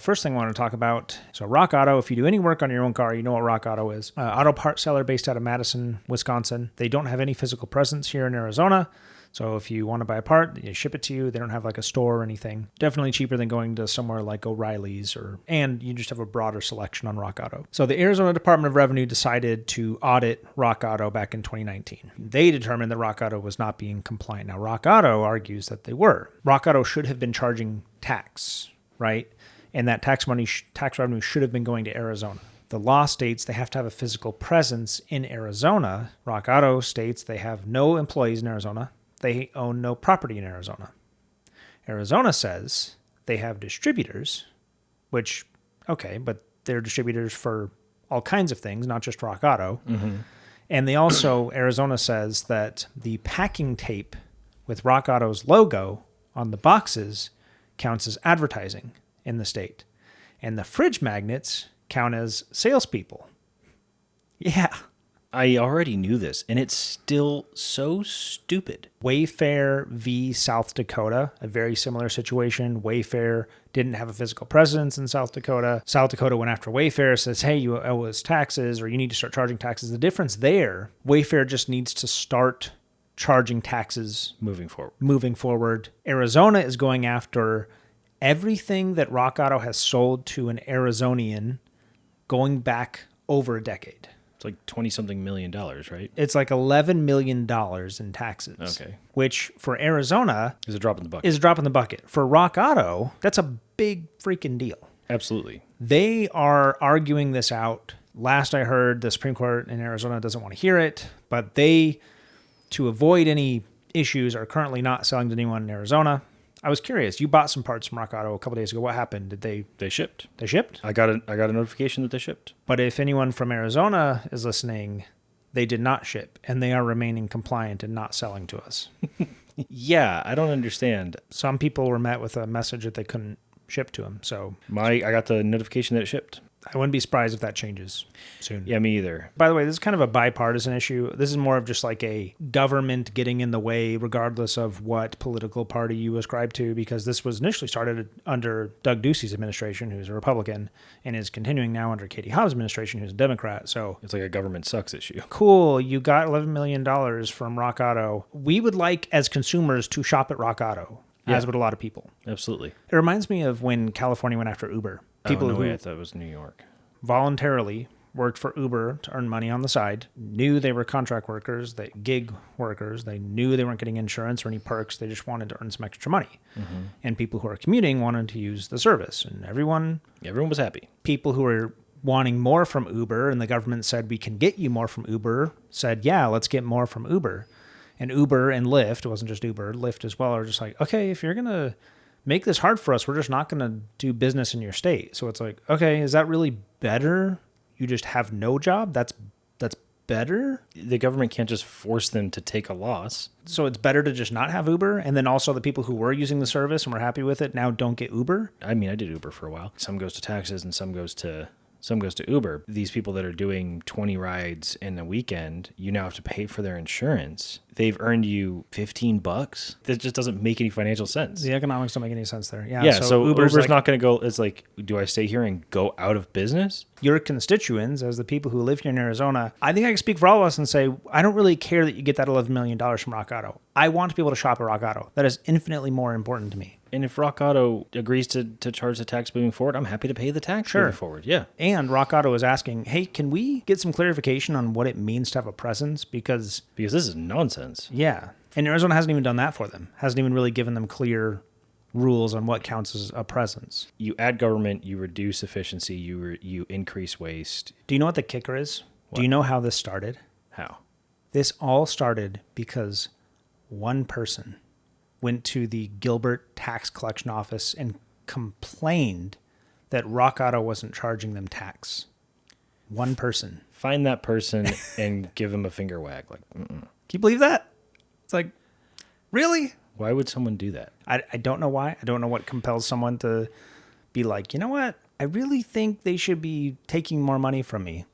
first thing I want to talk about, so Rock Auto, if you do any work on your own car, you know what Rock Auto is. Auto part seller based out of Madison, Wisconsin. They don't have any physical presence here in Arizona. So if you want to buy a part, they ship it to you. They don't have like a store or anything. Definitely cheaper than going to somewhere like O'Reilly's, and you just have a broader selection on Rock Auto. So the Arizona Department of Revenue decided to audit Rock Auto back in 2019. They determined that Rock Auto was not being compliant. Now, Rock Auto argues that they were. Rock Auto should have been charging tax, right? And that tax revenue should have been going to Arizona. The law states they have to have a physical presence in Arizona. Rock Auto states they have no employees in Arizona. They own no property in Arizona. Arizona says they have distributors, which, okay, but they're distributors for all kinds of things, not just Rock Auto. Mm-hmm. And they also, Arizona says that the packing tape with Rock Auto's logo on the boxes counts as advertising in the state. And the fridge magnets count as salespeople. Yeah. I already knew this, and it's still so stupid. Wayfair v. South Dakota, a very similar situation. Wayfair didn't have a physical presence in South Dakota. South Dakota went after Wayfair, says, hey, you owe us taxes, or you need to start charging taxes. The difference there, Wayfair just needs to start charging taxes Moving forward. Arizona is going after everything that Rock Auto has sold to an Arizonian going back over a decade. It's like $20-something million, right? It's like $11 million in taxes. Okay. Which for Arizona Is a drop in the bucket. is a drop in the bucket. For Rock Auto, that's a big freaking deal. Absolutely. They are arguing this out. Last I heard, the Supreme Court in Arizona doesn't want to hear it, but they, to avoid any issues, are currently not selling to anyone in Arizona. I was curious. You bought some parts from Rock Auto a couple days ago. What happened? Did they shipped. They shipped? I got a notification that they shipped. But if anyone from Arizona is listening, they did not ship, and they are remaining compliant and not selling to us. Yeah, I don't understand. Some people were met with a message that they couldn't ship to them. So I got the notification that it shipped. I wouldn't be surprised if that changes soon. Yeah, me either. By the way, this is kind of a bipartisan issue. This is more of just like a government getting in the way, regardless of what political party you ascribe to, because this was initially started under Doug Ducey's administration, who's a Republican, and is continuing now under Katie Hobbs' administration, who's a Democrat. So it's like a government sucks issue. Cool. You got $11 million from Rock Auto. We would like, as consumers, to shop at Rock Auto, as would a lot of people. Absolutely. It reminds me of when California went after Uber. People who I thought it was New York. Voluntarily worked for Uber to earn money on the side, knew they were contract workers, gig workers. They knew they weren't getting insurance or any perks. They just wanted to earn some extra money. Mm-hmm. And people who are commuting wanted to use the service. And everyone was happy. People who were wanting more from Uber, and the government said, we can get you more from Uber, said, yeah, let's get more from Uber. And Uber and Lyft, it wasn't just Uber, Lyft as well, are just like, okay, if you're going to make this hard for us, we're just not going to do business in your state. So it's like, okay, is that really better? You just have no job? That's better? The government can't just force them to take a loss. So it's better to just not have Uber? And then also the people who were using the service and were happy with it now don't get Uber? I mean, I did Uber for a while. Some goes to taxes and some goes to Uber. These people that are doing 20 rides in a weekend, you now have to pay for their insurance. They've earned you $15. That just doesn't make any financial sense. The economics don't make any sense there. Yeah, so Uber's like, not going to go, it's like, do I stay here and go out of business? Your constituents, as the people who live here in Arizona, I think I can speak for all of us and say, I don't really care that you get that $11 million from Rock Auto. I want to be able to shop at Rock Auto. That is infinitely more important to me. And if Rock Auto agrees to charge the tax moving forward, I'm happy to pay the tax moving forward. Yeah. And Rock Auto is asking, hey, can we get some clarification on what it means to have a presence? Because this is nonsense. Yeah. And Arizona hasn't even done that for them. Hasn't even really given them clear rules on what counts as a presence. You add government, you reduce efficiency, you increase waste. Do you know what the kicker is? What? Do you know how this started? How? This all started because one person went to the Gilbert tax collection office and complained that Rock Auto wasn't charging them tax. One person. Find that person and give them a finger wag. Like, Can you believe that? It's like, really? Why would someone do that? I don't know why. I don't know what compels someone to be like, you know what? I really think they should be taking more money from me.